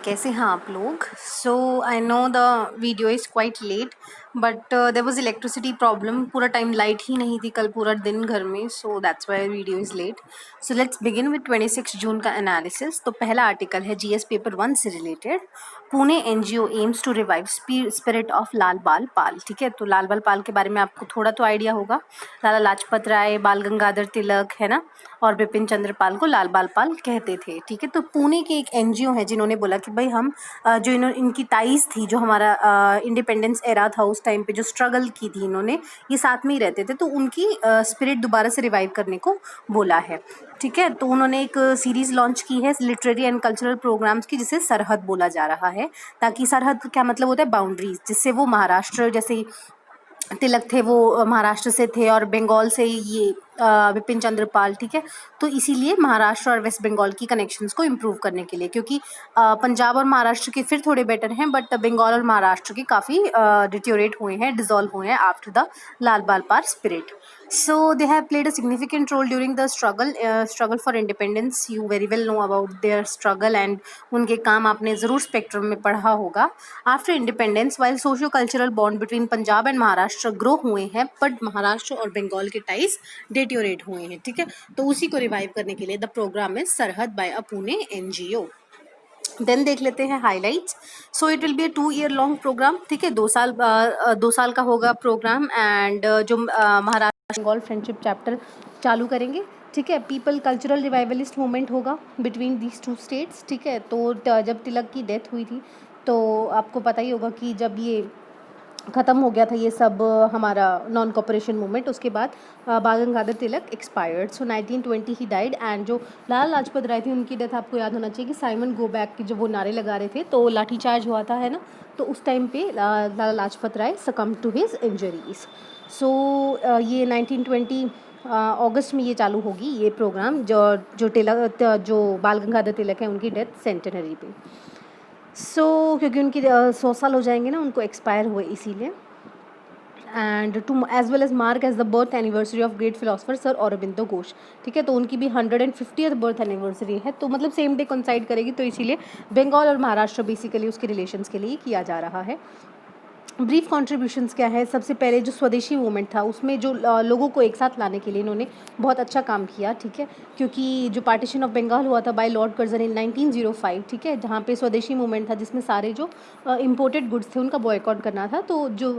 कैसे हैं आप लोग? So I know the video is quite late but there was electricity problem. पूरा टाइम लाइट ही नहीं थी कल पूरा दिन घर में, so that's why video is late. So let's begin with 26 June का एनालिसिस. तो पहला आर्टिकल है जीएस पेपर 1 से related. Pune NGO aims to revive spirit of Lal Bal Pal. ठीक है, तो लाल बाल पाल के बारे में आपको थोड़ा तो आइडिया होगा. लाला लाजपत राय, बाल गंगाधर तिलक, है ना, और बिपिन चंद्र पाल को लाल बाल पाल कहते थे. ठीक है, तो पुणे के एक एनजीओ है जिन्होंने बोला कि भाई हम जो इनकी ताईज थी, जो हमारा इंडिपेंडेंस एरा था उस टाइम पे जो स्ट्रगल की थी इन्होंने, ये साथ में ही रहते थे, तो उनकी स्पिरिट दोबारा से रिवाइव करने को बोला है. ठीक है, तो उन्होंने एक सीरीज लॉन्च की है लिटरेरी एंड कल्चरल प्रोग्राम्स की, जिसे सरहद बोला जा रहा है. ताकि सरहद क्या मतलब होता है? बाउंड्रीज. जिससे वो महाराष्ट्र, जैसे तिलक थे वो महाराष्ट्र से थे और बंगाल से ये बिपिन चंद्र पाल. ठीक है, तो इसीलिए महाराष्ट्र और वेस्ट बंगाल की कनेक्शंस को इम्प्रूव करने के लिए, क्योंकि पंजाब और महाराष्ट्र के फिर थोड़े बेटर हैं, बट बंगाल और महाराष्ट्र के काफ़ी डिट्योरेट हुए हैं, डिजॉल्व हुए हैं after the Lal Bal Pal spirit. So they have played a significant role during the struggle for independence. You very well know about their struggle and उनके काम आपने ज़रूर स्पेक्ट्रम में पढ़ा होगा. After independence, while socio-cultural bond between Punjab and Maharashtra grow हुए हैं, but Maharashtra और बंगाल के टाइज डिट्योरेट हुए हैं. ठीक है, तो उसी को रिवाइव करने के लिए the programme is Sarhad by a Pune NGO. Then देख लेते हैं highlights. So it will be a 2 year long programme. ठीक है, 2 साल का होगा प्रोग्राम. एंड जो महाराष्ट्र बंगाल फ्रेंडशिप चैप्टर चालू करेंगे. ठीक है, पीपल कल्चरल रिवाइवलिस्ट मूवमेंट होगा बिटवीन दीज 2 स्टेट्स. ठीक है, तो जब तिलक की डेथ हुई थी तो आपको पता ही होगा कि जब ये ख़त्म हो गया था ये सब हमारा नॉन कॉपरेशन मूवमेंट, उसके बाद बाल गंगाधर तिलक एक्सपायर्ड. सो 1920 ही डाइड. एंड जो लाला लाजपत राय थी उनकी डेथ आपको याद होना चाहिए कि साइमन गो बैक की जब वो नारे लगा रहे थे तो लाठीचार्ज हुआ था, है ना, तो उस टाइम पे लाला लाजपत राय सकम टू हिज इंजरीज. सो ये 1920 अगस्त में ये चालू होगी ये प्रोग्राम, जो बाल गंगाधर तिलक है उनकी डेथ सेंटेनरी पे. सो क्योंकि उनकी 100 साल हो जाएंगे ना उनको एक्सपायर हुए, इसीलिए. And to as well as mark as the birth anniversary of great philosopher sir Aurobindo Ghosh. ठीक है, तो उनकी भी 150th बर्थ एनिवर्सरी है, तो मतलब सेम डे कोइंसाइड करेगी, तो इसीलिए बंगाल और महाराष्ट्र बेसिकली उसके रिलेशंस के लिए किया जा रहा है. ब्रीफ कॉन्ट्रीब्यूशंस क्या है? सबसे पहले जो स्वदेशी मूवमेंट था उसमें जो लोगों को एक साथ लाने के लिए इन्होंने बहुत अच्छा काम किया. ठीक है, क्योंकि जो पार्टीशन ऑफ बंगाल हुआ था बाय लॉर्ड कर्जन इन 1905, ठीक है, जहाँ पे स्वदेशी मूवमेंट था जिसमें सारे जो इम्पोर्टेड गुड्स थे उनका बॉयकॉट करना था, तो जो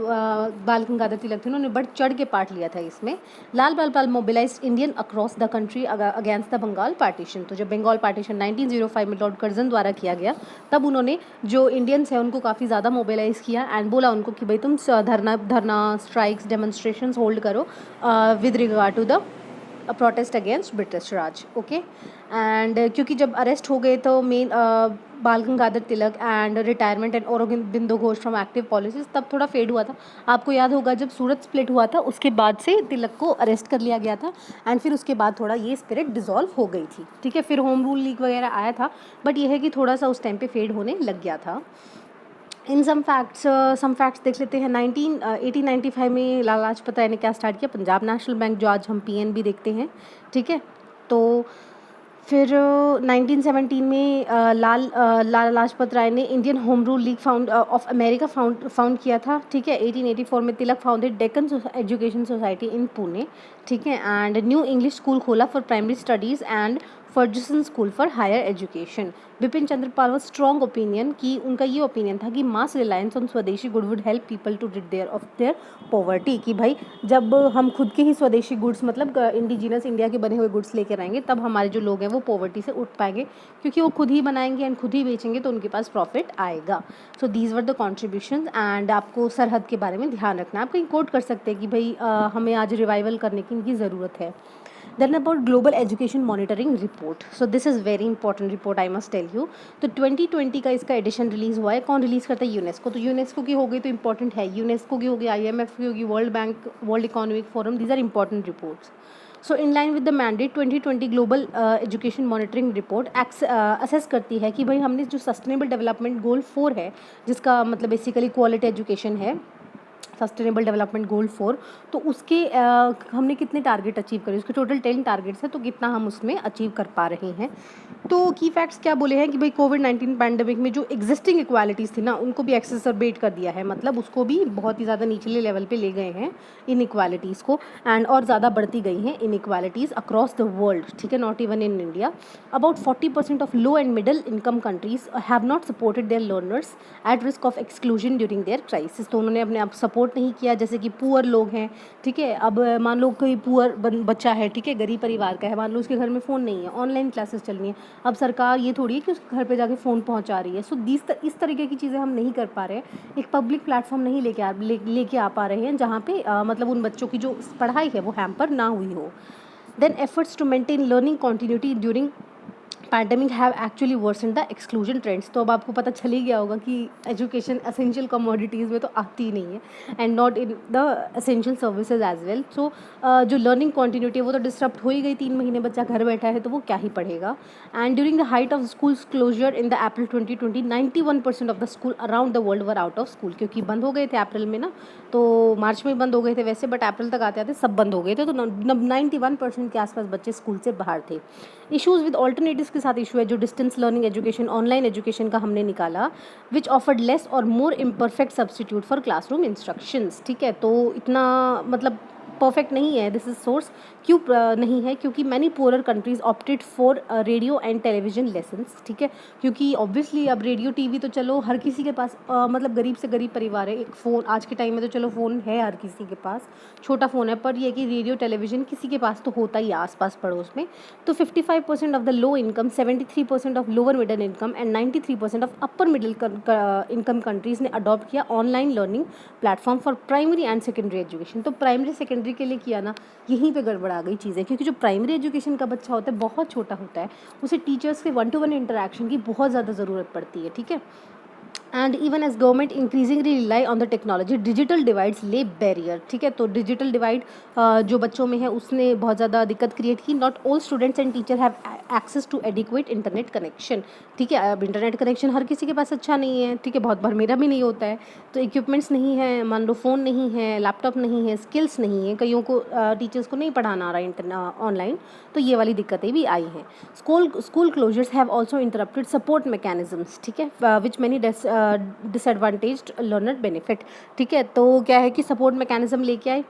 बाल गंगाधर तिलक थे उन्होंने बढ़ चढ़ के पार्ट लिया था इसमें. Lal Bal Pal mobilise Indian across the country against the Bengal partition. तो जब बंगाल पार्टीशन 1905 में लॉर्ड कर्जन द्वारा किया गया तब उन्होंने जो इंडियंस हैं उनको काफ़ी ज़्यादा मोबिलाइज़ किया एंड बोला उनको कि भाई तुम धरना स्ट्राइक्स डेमोन्स्ट्रेशंस होल्ड करो with regard to the protest against British Raj. Okay, and क्योंकि जब अरेस्ट हो गए तो main Bal Gangadhar Tilak and retirement and Aurobindo Ghosh from active policies, तब थोड़ा फेड हुआ था. आपको याद होगा जब सूरत स्प्लिट हुआ था उसके बाद से तिलक को अरेस्ट कर लिया गया था एंड फिर उसके बाद थोड़ा ये स्पिरिट डिसॉल्व हो गई थी. ठीक है, फिर होम रूल लीग वगैरह आया था, बट ये है कि थोड़ा सा उस टाइम पे फेड होने लग गया था. इन सम फैक्ट्स देख लेते हैं. 1895 में लाला लाजपत राय ने क्या स्टार्ट किया? पंजाब नेशनल बैंक, जो आज हम पीएनबी देखते हैं. ठीक है, तो फिर 1917 में लाला लाजपत राय ने Indian home rule league of America found किया था. ठीक है, 1884 में Tilak founded Deccan education society in Pune. ठीक है, एंड न्यू इंग्लिश स्कूल खोला for primary studies and Fergusson school for higher education. Bipin Chandra Pal was strong opinion कि उनका ये ओपिनियन था कि mass reliance on swadeshi good would help people to rid their poverty. कि भाई जब हम खुद के ही स्वदेशी गुड्स मतलब इंडिजिनस इंडिया के बने हुए गुड्स लेकर आएंगे तब हमारे जो लोग हैं वो पॉवर्टी से उठ पाएंगे, क्योंकि वो खुद ही बनाएंगे एंड खुद ही बेचेंगे तो उनके पास प्रॉफिट आएगा. So these were the contribution. And आपको सरहद के बारे में ध्यान रखना. आप कहीं कोट कर सकते हैं कि भाई हमें आज रिवाइवल करने की इनकी ज़रूरत है. Then about global education monitoring report. So this is very important report, I must tell you. तो 2020 का इसका एडिशन रिलीज़ हुआ है. कौन रिलीज़ करता है? यूनेस्को. तो यूनेस्को की हो गई तो इंपॉर्टेंट है, यूनेस्को की होगी, IMF की होगी, world bank, world economic forum. These are important reports. So in line with the mandate 2020 global education monitoring report assess करती है कि भाई हमने जो सस्टेनेबल डेवलपमेंट गोल 4 है, जिसका मतलब बेसिकली क्वालिटी एजुकेशन है, सस्टेनेबल डेवलपमेंट गोल 4, तो उसके हमने कितने टारगेट अचीव करे, उसके टोटल 10 टारगेट्स हैं, तो कितना हम उसमें अचीव कर पा रहे हैं। तो की फैक्ट्स क्या बोले हैं कि भाई कोविड-19 पैंडेमिक में जो एग्जिस्टिंग इक्वालिटीज़ थी ना, उनको भी एक्सेसरबेट कर दिया है, मतलब उसको भी बहुत ही ज़्यादा निचले लेवल पे ले गए हैं इनइक्वालिटीज़ को, एंड और ज़्यादा बढ़ती गई हैं इनइक्वालिटीज़ अक्रॉस द वर्ल्ड, ठीक है, not even in India. About 40% of low and middle income countries have not supported their learners at risk of exclusion during their crisis. तो उन्होंने अपने आप सपोर्ट नहीं किया, जैसे कि पुअर लोग हैं, ठीक है, अब मान लो कोई पुअर बच्चा है, ठीक है, गरीब परिवार का है, मान लो उसके घर में फ़ोन नहीं है, ऑनलाइन क्लासेस चल रही हैं, अब सरकार ये थोड़ी है कि उसके घर पे जाके फ़ोन पहुंचा रही है। सो इस तरीके की चीज़ें हम नहीं कर पा रहे हैं, एक पब्लिक प्लेटफॉर्म नहीं लेके आ पा रहे हैं जहाँ पे मतलब उन बच्चों की जो पढ़ाई है वो हैम्पर ना हुई हो। Then efforts to maintain learning continuity during pandemic have actually worsen the exclusion trends. तो अब आपको पता चल ही गया होगा कि एजुकेशन एसेंशियल कमोडिटीज़ में तो आती ही नहीं है, and not in the essential services as well. So जो लर्निंग कंटिन्यूटी है वो तो डिस्टर्ब हो ही गई, 3 महीने बच्चा घर बैठा है तो वो क्या ही पढ़ेगा। And during the height of schools closure in the April 2020, 91% of the school around the world were out of school, क्योंकि बंद हो गए थे अप्रैल में ना, तो मार्च में बंद हो गए थे वैसे, बट अप्रैल तक आते आते सब बंद हो गए थे, तो 91% के आसपास बच्चे स्कूल से बाहर थे। इशूज़ विद ऑल्टरनेटिव्स के साथ इशू है, जो distance learning education, online education का हमने निकाला, विच ऑफर्ड लेस और more imperfect substitute for classroom instructions, ठीक है, तो इतना मतलब परफेक्ट नहीं है दिस इज सोर्स। क्यों नहीं है, क्योंकि many poorer countries opted for radio and television lessons, ठीक है, क्योंकि ऑब्वियसली अब रेडियो टीवी तो चलो हर किसी के पास मतलब गरीब से गरीब परिवार है, एक फ़ोन आज के टाइम में तो चलो फ़ोन है हर किसी के पास, छोटा फ़ोन है, पर ये कि रेडियो टेलीविजन किसी के पास तो होता ही है आस पास पड़ोस में। तो 55% of the low income, 73% of lower middle income and 93% of upper middle income countries ने अडॉप्ट किया online learning platform for primary and secondary education. तो प्राइमरी सेकेंडरी के लिए किया ना, यहीं पे गड़बड़ा गई चीज़ें, क्योंकि जो प्राइमरी एजुकेशन का बच्चा होता है बहुत छोटा होता है, उसे टीचर्स के 1-to-1 इंटरेक्शन की बहुत ज़्यादा ज़रूरत पड़ती है, ठीक है। And even as government increasingly rely on the technology, digital divides lay barrier, ठीक है, तो डिजिटल डिवाइड जो बच्चों में है उसने बहुत ज़्यादा दिक्कत क्रिएट की। Not all students and teacher have access to adequate internet connection, ठीक है, अब इंटरनेट कनेक्शन हर किसी के पास अच्छा नहीं है, ठीक है, बहुत बार मेरा भी नहीं होता है, तो इक्विपमेंट्स नहीं है, मान लो फ़ोन नहीं है, लैपटॉप नहीं है, स्किल्स नहीं है, कईयों को टीचर्स को नहीं पढ़ाना आ रहा है ऑनलाइन, तो ये वाली दिक्कतें भी आई हैं। School closures have also interrupted support mechanisms, ठीक है, which many disadvantaged learner benefit, ठीक है, तो क्या है कि सपोर्ट मैकेनिज्म लेके आए,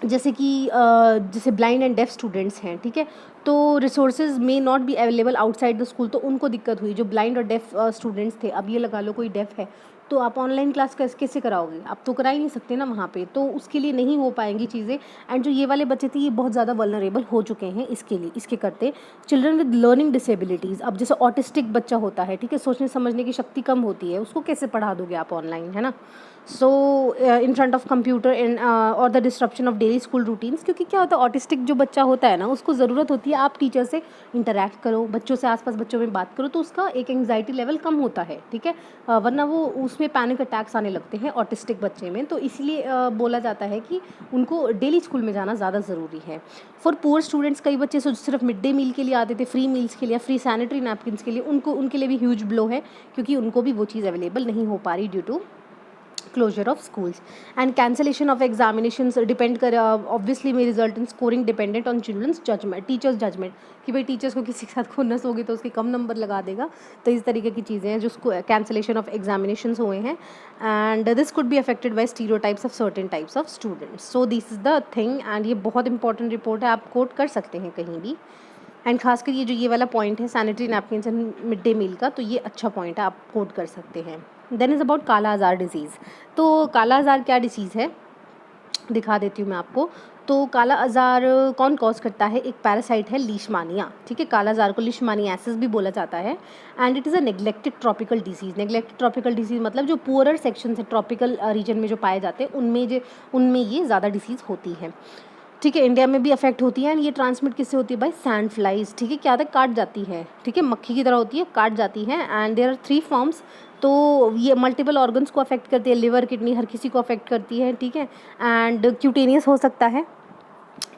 जैसे कि जैसे ब्लाइंड एंड डेफ स्टूडेंट्स हैं, ठीक है, तो resources may not be available outside the school, तो उनको दिक्कत हुई, जो ब्लाइंड और डेफ स्टूडेंट्स थे। अब ये लगा लो कोई डेफ है तो आप ऑनलाइन क्लास कैसे कराओगे, आप तो करा ही नहीं सकते ना वहाँ पे, तो उसके लिए नहीं हो पाएंगी चीज़ें। एंड जो ये वाले बच्चे थे ये बहुत ज़्यादा वल्नरेबल हो चुके हैं इसके लिए, इसके करते। चिल्ड्रन विद लर्निंग डिसेबिलिटीज़, अब जैसे ऑटिस्टिक बच्चा होता है, ठीक है, सोचने समझने की शक्ति कम होती है, उसको कैसे पढ़ा दोगे आप ऑनलाइन, है ना। So in front of computer in और the disruption of daily school routines, क्योंकि क्या होता है ऑटिस्टिक जो बच्चा होता है ना, उसको ज़रूरत होती है आप टीचर से इंटरेक्ट करो, बच्चों से आसपास बच्चों में बात करो, तो उसका एक एंग्जाइटी लेवल कम होता है, ठीक है, वरना वो उसमें पैनिक अटैक्स आने लगते हैं ऑटिस्टिक बच्चे में, तो इसलिए बोला जाता है कि उनको डेली स्कूल में जाना ज़्यादा ज़रूरी है। फॉर पुअर स्टूडेंट्स, कई बच्चे सिर्फ मिड डे मील के लिए आते थे, फ्री मील्स के लिए, फ्री सैनिटरी नैपकिन्स के लिए, उनके लिए भी ह्यूज ब्लो है, क्योंकि उनको भी वो चीज़ अवेलेबल नहीं हो पा रही due to closure of schools. And cancellation of examinations depend कर obviously may result in scoring dependent on children's judgment, teachers judgment, कि भाई टीचर्स को किसी के साथ खुन्नस होगी तो उसके कम नंबर लगा देगा, तो इस तरीके की चीज़ें हैं जो कैंसलेशन ऑफ एग्जामिनेशंस हुए हैं। And this could be affected by stereotypes of certain types of students. So this is the thing, and ये बहुत इंपॉर्टेंट रिपोर्ट है, आप कोट कर सकते हैं कहीं भी। एंड खासकर ये वाला पॉइंट है sanitary napkins and mid day meal का, तो ये अच्छा पॉइंट है, आप कोट कर सकते हैं। देन इज़ अबाउट काला आज़ार डिजीज़। तो काला आज़ार क्या डिसीज़ है दिखा देती हूँ मैं आपको। तो काला आज़ार कौन कॉज करता है, एक पैरासाइट है लीशमानिया, ठीक है, काला आज़ार को लीशमानियासिस भी बोला जाता है। And it is a neglected tropical disease. Neglected tropical disease मतलब जो पुअरर सेक्शन है ट्रॉपिकल रीजन में जो पाए जाते हैं उनमें ये ज़्यादा डिसीज़ होती है, ठीक है, इंडिया में भी अफेक्ट होती है। एंड ये ट्रांसमिट किससे होती है, बाय सैंड फ्लाइज, ठीक है, क्या होता है काट जाती है, ठीक है, मक्खी की तरह होती है, काट जाती है। एंड देयर आर 3 फॉर्म्स, तो ये मल्टीपल ऑर्गन्स को अफेक्ट करती है, लिवर किडनी हर किसी को अफेक्ट करती है, ठीक है। एंड क्यूटेनियस हो सकता है,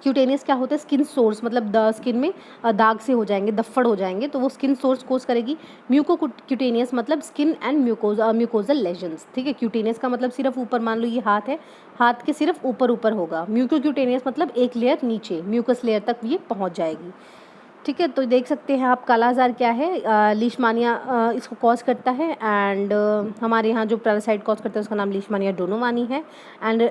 क्यूटेनियस क्या होता है, स्किन सोर्स, मतलब द स्किन में दाग से हो जाएंगे, दफ्फड़ हो जाएंगे, तो वो स्किन सोर्स कोज करेगी। म्यूको क्यूटेनियस मतलब स्किन एंड म्यूकोजल लेजन्स, ठीक है। क्यूटेनियस का मतलब सिर्फ ऊपर, मान लो ये हाथ है, हाथ के सिर्फ ऊपर ऊपर होगा। म्यूको क्यूटेनियस मतलब एक लेयर नीचे, म्यूकस लेयर तक ये पहुंच जाएगी, ठीक है। तो देख सकते हैं आप काला आजार क्या है, लीशमानिया इसको कॉज करता है। एंड हमारे यहाँ जो पैरासाइट कॉज करता है उसका नाम लीशमानिया डोनोवानी है। एंड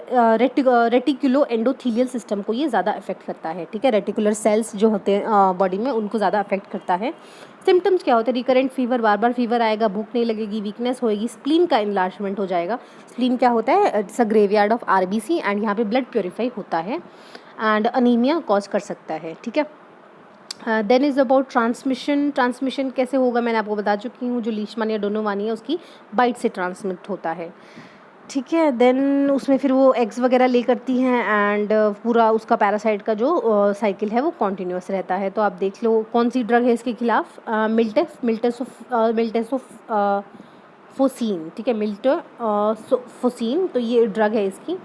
रेटिकुलो एंडोथीलियल सिस्टम को ये ज़्यादा अफेक्ट करता है, ठीक है। रेटिकुलर सेल्स जो होते हैं बॉडी में, उनको ज़्यादा अफेक्ट करता है। सिम्टम्स क्या होते हैं, रिकरेंट फीवर, बार बार फीवर आएगा, भूख नहीं लगेगी, वीकनेस होएगी, स्प्लीन का इन्लार्जमेंट हो जाएगा। स्प्लीन क्या होता है, it's a graveyard of RBC, and यहाँ पे ब्लड प्योरीफाई होता है। एंड अनीमिया कॉज कर सकता है, ठीक है। देन इज़ अबाउट ट्रांसमिशन कैसे होगा, मैंने आपको बता चुकी हूँ। जो लीशमानिया डोनोवानी है उसकी बाइट से ट्रांसमिट होता है, ठीक है। देन उसमें फिर वो एग्स वगैरह ले करती हैं, एंड पूरा उसका पैरासाइट का जो साइकिल है वो कॉन्टिन्यूस रहता है। तो आप देख लो कौन सी ड्रग है इसके खिलाफ, फोसीन, ठीक है, फोसीन, तो ये ड्रग है इसकी।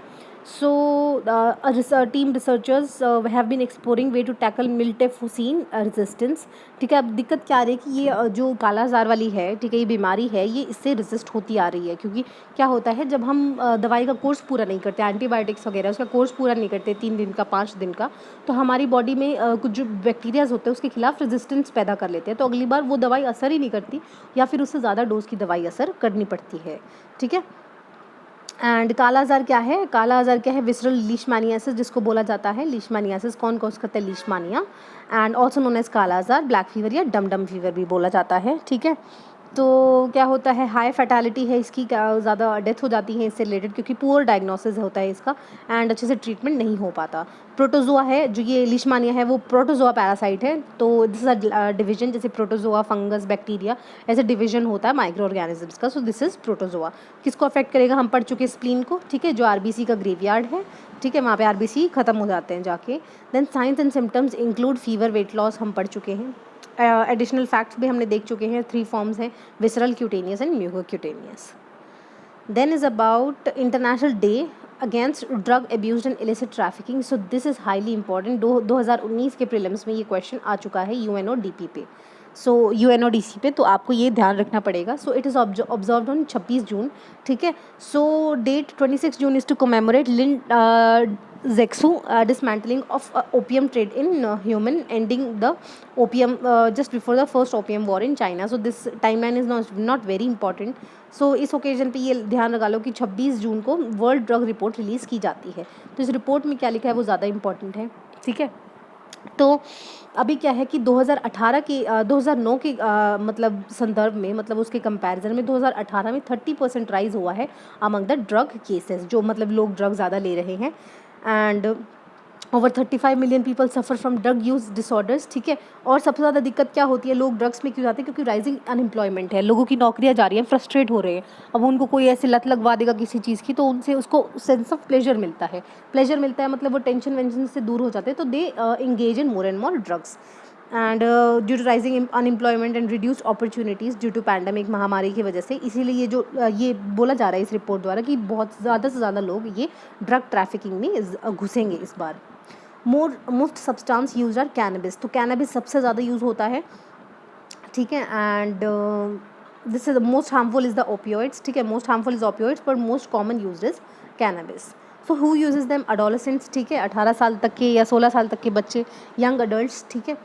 So team researchers have been exploring way to tackle miltefosine resistance, ठीक है। अब दिक्कत क्या आ रही है कि ये जो काला जार वाली है, ठीक है, ये बीमारी है, ये इससे रेजिस्ट होती आ रही है। क्योंकि क्या होता है, जब हम दवाई का कोर्स पूरा नहीं करते, एंटीबायोटिक्स वगैरह उसका कोर्स पूरा नहीं करते 3 दिन का, 5 दिन का, तो हमारी बॉडी में कुछ जो बैक्टीरियाज होते हैं उसके खिलाफ रेजिस्टेंस पैदा कर लेते हैं, तो अगली बार वो दवाई असर ही नहीं करती, या फिर उससे ज़्यादा डोज की दवाई असर करनी पड़ती है, ठीक है। एंड काला आजार क्या है, काला आजार क्या है, विसरल लीशमानियासिस जिसको बोला जाता है। लीशमानियासिस कौन कॉज करता है, leishmania, and also known as kala azar, black fever या डम फीवर भी बोला जाता है, ठीक है। तो क्या होता है, हाई फैटेलिटी है इसकी, ज़्यादा डेथ हो जाती है इससे रिलेटेड, क्योंकि पुअर डायग्नोसिस होता है इसका, एंड अच्छे से ट्रीटमेंट नहीं हो पाता। प्रोटोजोआ है जो ये लीशमानिया है, वो प्रोटोजोआ पैरासाइट है। तो दिस इज अ डिवीजन, जैसे प्रोटोजोआ, फंगस, बैक्टीरिया, ऐसे डिवीजन होता है माइक्रो ऑर्गेनिजम्स का। So this is protozoa. किसको अफेक्ट करेगा, हम पढ़ चुके स्प्लीन को, ठीक है, जो आरबीसी का ग्रेवयार्ड है, ठीक है, वहाँ पे आरबीसी खत्म हो जाते हैं जाके। Then signs and symptoms include fever, weight loss, हम पढ़ चुके हैं। एडिशनल फैक्ट्स भी हमने देख चुके हैं, 3 फॉर्म्स हैं, visceral cutaneous and mucocutaneous. Then is about International Day Against Drug Abuse and Illicit Trafficking. So this is highly important. 2019 के प्रीलिम्स में ये क्वेश्चन आ चुका है UNODP पे, सो UNODC पे, तो आपको ये ध्यान रखना पड़ेगा। So it is observed on 26 June, ठीक है। So date 26 June is to commemorate Lin Zexu dismantling of opium trade in human, ending the opium just before the first opium war in China. So this timeline is not very important. So इस occasion पे ये ध्यान लगा लो कि 26 जून को world drug report release की जाती है। तो इस रिपोर्ट में क्या लिखा है वो ज़्यादा इंपॉर्टेंट है, ठीक है। तो अभी क्या है कि 2009 के मतलब संदर्भ में, मतलब उसके कंपैरिजन में 2018 में 30% राइज हुआ है अमंग द ड्रग केसेस, जो मतलब लोग ड्रग ज़्यादा ले रहे हैं। And over 35 million people suffer from drug use disorders, ठीक है। और सबसे ज़्यादा दिक्कत क्या होती है, लोग ड्रग्स में क्यों जाते हैं, क्योंकि राइजिंग अनएम्प्लॉयमेंट है, लोगों की नौकरियां जा रही हैं, फ्रस्ट्रेट हो रहे हैं। अब उनको कोई ऐसी लत लगवा देगा किसी चीज़ की, तो उनसे उसको सेंस ऑफ प्लेजर मिलता है, मतलब वो टेंशन वेंशन से दूर हो जाते हैं, तो they engage in more and more drugs. And due to rising unemployment and reduced opportunities due to pandemic, महामारी की वजह से, इसीलिए ये जो ये बोला जा रहा है इस रिपोर्ट द्वारा कि बहुत ज़्यादा से ज़्यादा लोग ये ड्रग ट्रैफिकिंग में घुसेंगे इस बार। Most substance use are cannabis, तो कैनबिस सबसे ज़्यादा यूज़ होता है, ठीक है। And this is most harmful is the opioids, ठीक है, मोस्ट हार्मफुल इज ओपियोइड्स, पर most common use is cannabis. So who uses them, adolescents, ठीक है, 18 साल तक के या 16 साल तक के बच्चे, यंग अडल्ट्स, ठीक है,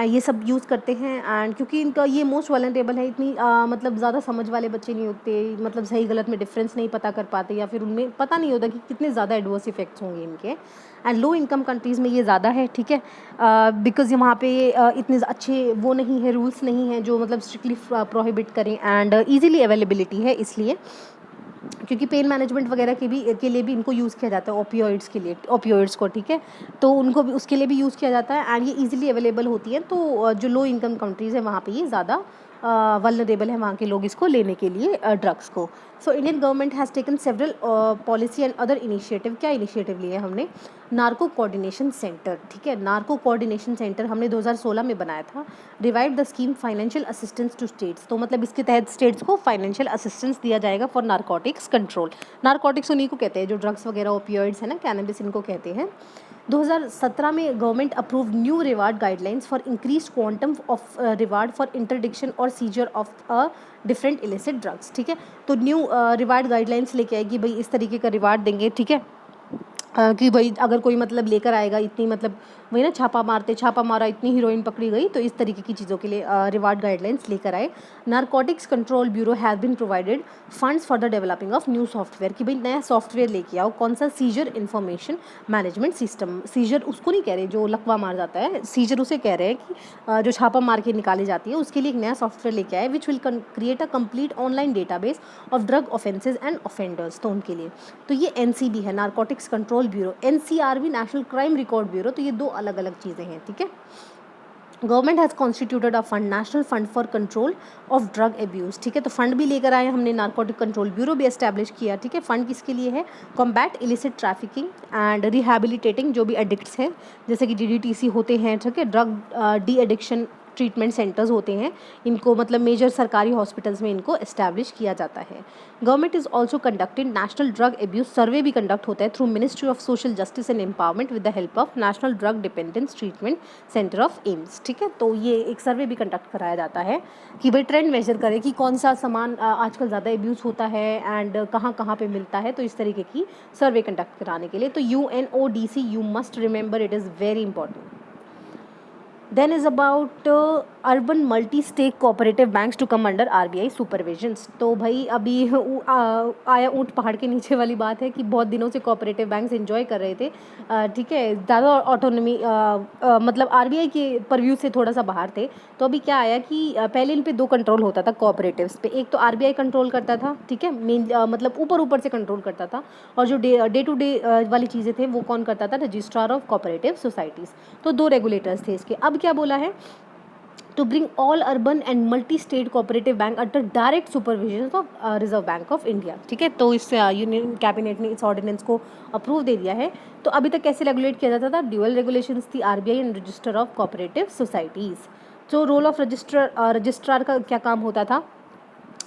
ये सब यूज़ करते हैं। एंड क्योंकि इनका ये मोस्ट वल्नरेबल है, इतनी मतलब ज़्यादा समझ वाले बच्चे नहीं होते, मतलब सही गलत में डिफरेंस नहीं पता कर पाते, या फिर उनमें पता नहीं होता कि कितने ज़्यादा एडवर्स इफेक्ट्स होंगे इनके। एंड लो इनकम कंट्रीज़ में ये ज़्यादा है, ठीक है, बिकॉज वहाँ पे इतने अच्छे वो नहीं है, रूल्स नहीं हैं जो मतलब स्ट्रिक्टली प्रोहिबिट करें, एंड ईजिली अवेलेबिलिटी है इसलिए, क्योंकि पेन मैनेजमेंट वगैरह के लिए भी इनको यूज़ किया जाता है, ओपियोइड्स को, ठीक है, तो उनको भी उसके लिए भी यूज़ किया जाता है, एंड ये इजीली अवेलेबल होती है। तो जो लो इनकम कंट्रीज़ है वहाँ पे ये ज़्यादा वल्नरेबल है वहाँ के लोग इसको लेने के लिए, ड्रग्स को। So Indian government has taken several policy and other initiative, क्या इनिशिएटिव लिए हमने, नार्को कोऑर्डिनेशन सेंटर, ठीक है, नार्को कोऑर्डिनेशन सेंटर हमने 2016 में बनाया था। Revive the scheme financial assistance to states, तो मतलब इसके तहत स्टेट्स को फाइनेंशियल असिस्टेंस दिया जाएगा फॉर नारकोटिक्स कंट्रोल। नारकोटिक्स उन्हीं को कहते हैं जो ड्रग्स वगैरह, ओपियोइड्स है ना, कैनबिस, इनको कहते हैं। 2017 में government approve new reward guidelines for increase quantum of reward for interdiction और seizure of a different illicit drugs, ठीक है। तो न्यू रिवार्ड गाइडलाइंस लेके आएगी भाई, इस तरीके का रिवार्ड देंगे, ठीक है। कि भाई अगर कोई मतलब लेकर आएगा इतनी, मतलब वही ना, छापा मारा, इतनी हीरोइन पकड़ी गई, तो इस तरीके की चीज़ों के लिए रिवार्ड गाइडलाइंस लेकर आए। Narcotics control bureau has been provided funds for the developing of new software, कि भाई नया सॉफ्टवेयर लेके आओ। कौन सा? Seizure information management system. Seizure उसको नहीं कह रहे जो लकवा मार जाता है, सीजर उसे कह रहे हैं कि जो छापा मार के निकाली जाती है, उसके लिए एक नया सॉफ्टवेयर लेके आए, which will create a complete online database of drug offences and offenders. तो उनके लिए तो ये एनसीबी है, narcotics control bureau, NCRB national crime record bureau, तो ये दो अलग अलग चीज़ें हैं, ठीक है। Government has constituted a fund, national fund for control of drug abuse, ठीक है। तो फंड भी लेकर आए हमने, नारकोटिक कंट्रोल ब्यूरो भी एस्टैब्लिश किया, ठीक है। फंड किसके लिए है? कॉम्बैट इलिसिट ट्रैफिकिंग एंड रिहैबिलिटेटिंग, जो भी एडिक्ट्स हैं, जैसे कि डीडीटीसी होते हैं, ठीक है, drug de addiction treatment centres होते हैं, इनको मतलब मेजर सरकारी हॉस्पिटल्स में इनको एस्टैब्लिश किया जाता है। Government is also conducted national drug abuse survey भी कंडक्ट होता है through ministry of social justice and empowerment with the help of national drug dependence treatment centre of AIIMS, ठीक है। तो ये एक सर्वे भी कंडक्ट कराया जाता है कि भाई ट्रेंड मेजर करे कि कौन सा सामान आजकल ज़्यादा एब्यूज़ होता है एंड कहाँ कहाँ पे मिलता है, तो इस तरीके की सर्वे कंडक्ट कराने के लिए। तो UNODC, you must remember, it is very important. Then is about urban multi-stake cooperative banks to come under RBI supervisions। तो भाई अभी आया ऊँट पहाड़ के नीचे वाली बात है कि बहुत दिनों से कोऑपरेटिव बैंक्स एंजॉय कर रहे थे, ठीक है, ज़्यादा ऑटोनॉमी, मतलब RBI के परव्यू से थोड़ा सा बाहर थे। तो अभी क्या आया कि पहले इन पे दो कंट्रोल होता था कोऑपरेटिव्स पे, एक तो RBI कंट्रोल करता था, ठीक है, मेन मतलब ऊपर ऊपर से कंट्रोल करता था, और जो डे टू डे वाली चीज़ें थे वो कौन करता था? Registrar of cooperative societies. तो दो रेगुलेटर्स थे इसके। अब क्या बोला है? to bring all urban and multi-state cooperative bank under direct supervision of reserve bank of India, ठीक है। तो इस यूनियन कैबिनेट ने इस ऑर्डिनेंस को अप्रूव दे दिया है। तो अभी तक कैसे रेगुलेट किया जाता था? ड्यूअल रेगुलेशंस थी, RBI and register of cooperative societies. तो रोल ऑफ रजिस्ट्रार का क्या काम होता था?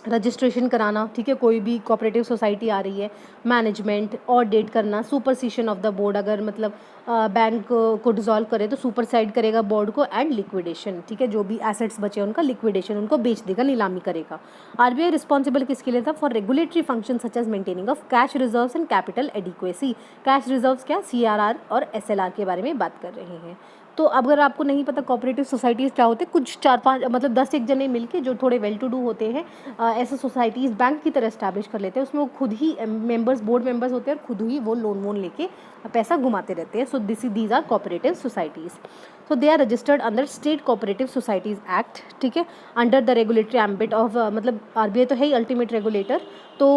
रजिस्ट्रेशन कराना, ठीक है, कोई भी कोऑपरेटिव सोसाइटी आ रही है, मैनेजमेंट, ऑडिट करना, सुपरसीशन ऑफ द बोर्ड, अगर मतलब बैंक को डिसॉल्व करे तो सुपरसाइड करेगा बोर्ड को, एंड लिक्विडेशन, ठीक है, जो भी एसेट्स बचे उनका लिक्विडेशन, उनको बेच देगा, नीलामी करेगा। RBI रिस्पॉन्सिबल किसके लिए था? For regulatory function such as maintaining of cash reserves and capital adequacy. Cash reserves क्या? CRR और SLR के बारे में बात कर रहे हैं। तो अगर आपको नहीं पता कोऑपरेटिव सोसाइटीज़ क्या होते हैं, कुछ 4-5 मतलब 10-1 जने मिलके जो थोड़े वेल टू डू होते हैं, ऐसे सोसाइटीज़ बैंक की तरह इस्टेब्लिश कर लेते हैं, उसमें वो खुद ही मेंबर्स, बोर्ड मेंबर्स होते हैं और खुद ही वो लोन वोन लेके पैसा घुमाते रहते हैं। So these are cooperative societies. So they are registered under state cooperative societies act, ठीक है, under the regulatory ambit of, मतलब RBI तो है ही अल्टीमेट रेगुलेटर। तो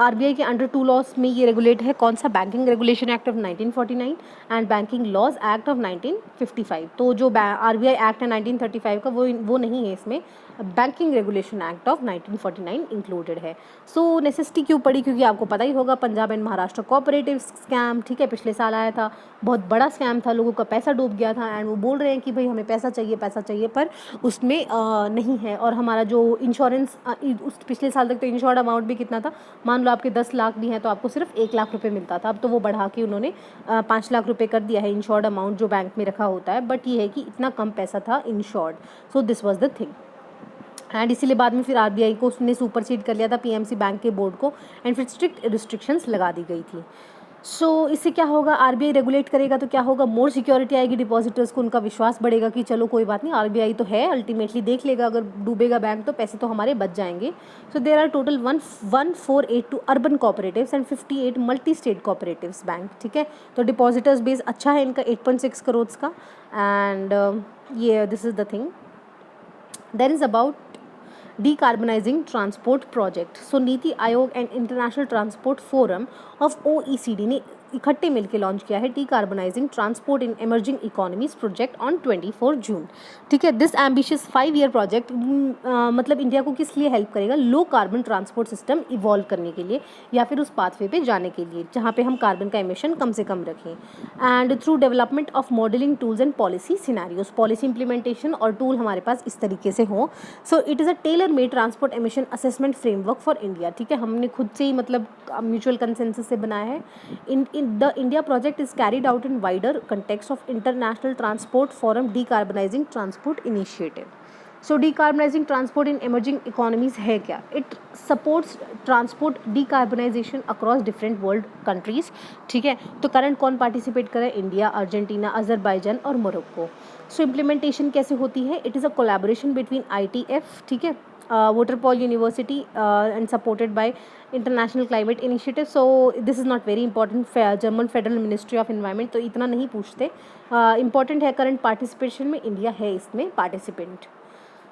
RBI के अंडर 2 लॉज में ये रेगुलेट है, कौन सा? Banking regulation act of 1949 and banking laws act of 1955। तो जो RBI एक्ट है 1935 का, वो नहीं है इसमें, banking regulation act of 1949 included है। सो नेसेसिटी क्यों पड़ी? क्योंकि आपको पता ही होगा Punjab and Maharashtra cooperative scam, ठीक है, पिछले साल आया था, बहुत बड़ा स्कैम था, लोगों का पैसा डूब गया था, एंड वो बोल रहे हैं कि भाई हमें पैसा चाहिए, पर उसमें नहीं है। और हमारा जो इंश्योरेंस, उस पिछले साल तक तो इंश्योर्ड अमाउंट भी कितना था? मान लो आपके 10 लाख भी हैं तो आपको सिर्फ 1 लाख रुपए मिलता था, अब तो वो बढ़ा के उन्होंने 5 लाख रुपए कर दिया है इंश्योर्ड अमाउंट जो बैंक में रखा होता है। बट ये है कि इतना कम पैसा था insured. So this was the thing, and इसीलिए बाद में फिर RBI को उसने सुपरसीड कर लिया था, PMC बैंक के बोर्ड को, एंड फिर स्ट्रिक्ट रिस्ट्रिक्शंस लगा दी गई थी। सो इससे क्या होगा? RBI रेगुलेट करेगा तो क्या होगा? मोर सिक्योरिटी आएगी डिपॉजिटर्स को, उनका विश्वास बढ़ेगा कि चलो कोई बात नहीं, RBI तो है, अल्टीमेटली देख लेगा, अगर डूबेगा बैंक तो पैसे तो हमारे बच जाएंगे। So there are total 1482 urban cooperatives and 58 multi state cooperatives bank, ठीक है। तो डिपॉजिटर्स बेस अच्छा है इनका 8.6 करोड़ का, एंड ये this is the thing. There is about decarbonizing transport project। So NITI Aayog and international transport forum of OECD ने इकट्ठे मिलकर लॉन्च किया है decarbonising transport in emerging economies project on 24 June, ठीक है। दिस एम्बिशियस 5-year प्रोजेक्ट मतलब India को किस लिए हेल्प करेगा? Low carbon transport system evolve करने के लिए, या फिर उस पाथवे पे जाने के लिए जहाँ पे हम कार्बन का एमिशन कम से कम रखें, and through development of modelling tools and policy scenarios, policy implementation और टूल हमारे पास इस तरीके से हो। सो it is a tailor made transport emission assessment framework for India, ठीक है, हमने खुद से ही मतलब म्यूचुअल कंसेंसस से बनाया है। the India project is carried out in wider context of International Transport Forum Decarbonizing Transport Initiative. So decarbonizing transport in emerging economies है क्या? It supports transport decarbonization across different world countries. ठीक है, तो current कौन participate करे? India, Argentina, Azerbaijan और Morocco. सो implementation कैसे होती है? It is a collaboration between ITF, ठीक है, Waterpolo University and supported by International Climate Initiative. So this is not very important. German Federal Ministry of Environment, तो इतना नहीं पूछते. Important है करंट पार्टिसिपेशन में, इंडिया है इसमें पार्टिसिपेंट.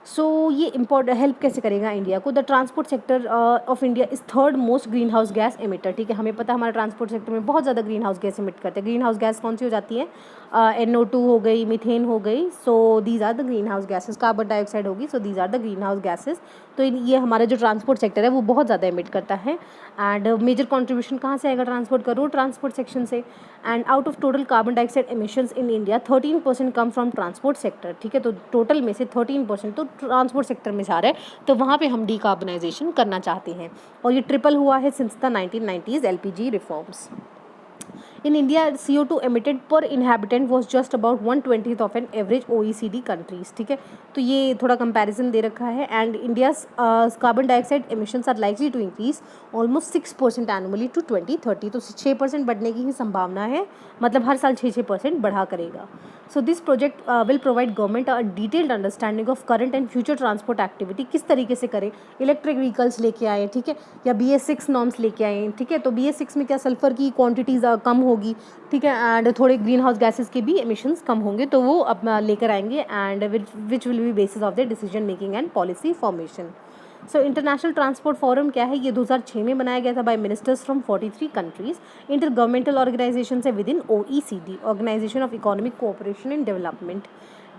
सो ये इम्पोर्ट हेल्प कैसे करेगा इंडिया को? The transport sector of India is third most green house gas emitter. ठीक है, हमें पता है हमारा ट्रांसपोर्ट सेक्टर में बहुत ज़्यादा ग्रीन हाउस गैस एमिट करते हैं. ग्रीन हाउस गैस कौन सी हो जाती है? NO2 हो गई, मीथेन हो गई. So these are the green house gases. Carbon dioxide होगी. So these are the green house gases. तो ये हमारा जो ट्रांसपोर्ट सेक्टर है वो बहुत ज़्यादा एमिट करता है. एंड मेजर कॉन्ट्रीब्यूशन कहाँ से आएगा ट्रांसपोर्ट का? रोड ट्रांसपोर्ट सेक्शन से. And out of total carbon dioxide emissions in India 13% come from transport sector. ठीक है, तो टोटल में से 13% तो ट्रांसपोर्ट सेक्टर में जा रहा है. तो वहाँ पे हम डीकार्बनाइजेशन करना चाहते हैं. और ये ट्रिपल हुआ है since the 1990s LPG reforms. In India, CO2 emitted per inhabitant was just about 1/20th of an average OECD countries. ठीक है, तो ये थोड़ा कंपैरिजन दे रखा है. And India's carbon dioxide emissions are likely to increase almost 6% annually to 2030. तो 6% बढ़ने की ही संभावना है, मतलब हर साल 6% बढ़ा करेगा. सो this project will provide government a detailed understanding of current and future transport activity. किस तरीके से करें? इलेक्ट्रिक व्हीकल्स लेके आए, ठीक है, या BS6 नॉर्म्स लेके आए. ठीक है, तो BS6 में क्या सल्फर की क्वांटिटीज़ कम होगी. ठीक है, एंड थोड़े ग्रीन हाउस गैसेज के भी एमिशंस कम होंगे, तो वो अपना लेकर आएंगे. And which will be basis of the decision making and policy formation. So international transport forum क्या है? ये 2006 में बनाया गया था by ministers from 43 countries. Inter governmental organisation है with in OECD, organisation of economic cooperation and development.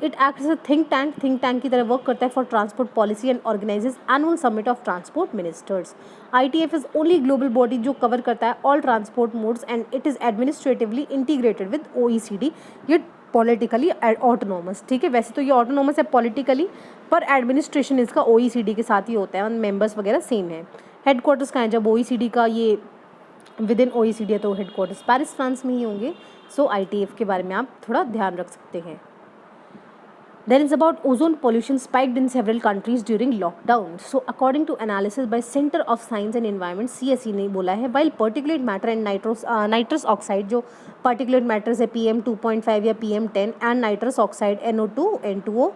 It act as a think tank की तरह वर्क करता है for transport policy and organises annual summit of transport ministers. ITF is only global body जो cover करता है all transport modes and it is administratively integrated with OECD. ये politically autonomous. ठीक है, वैसे तो ये ऑटोनोमस है पॉलिटिकली, पर एडमिनिस्ट्रेशन इसका OECD के साथ ही होता है और मेंबर्स वगैरह सेम है. हेडक्वार्टर्स कहाँ है? जब OECD का ये विद इन OECD है तो हेडक्वार्टर्स पेरिस फ्रांस में ही होंगे. सो ITF के बारे में आप थोड़ा ध्यान रख सकते हैं. Then it's about ozone pollution spiked in several countries during lockdown. So according to analysis by Center of Science and Environment CSE ने बोला है, while particulate matter and nitrous oxide जो particulate matters है PM2.5 या PM10 and nitrous oxide NO2 N2O,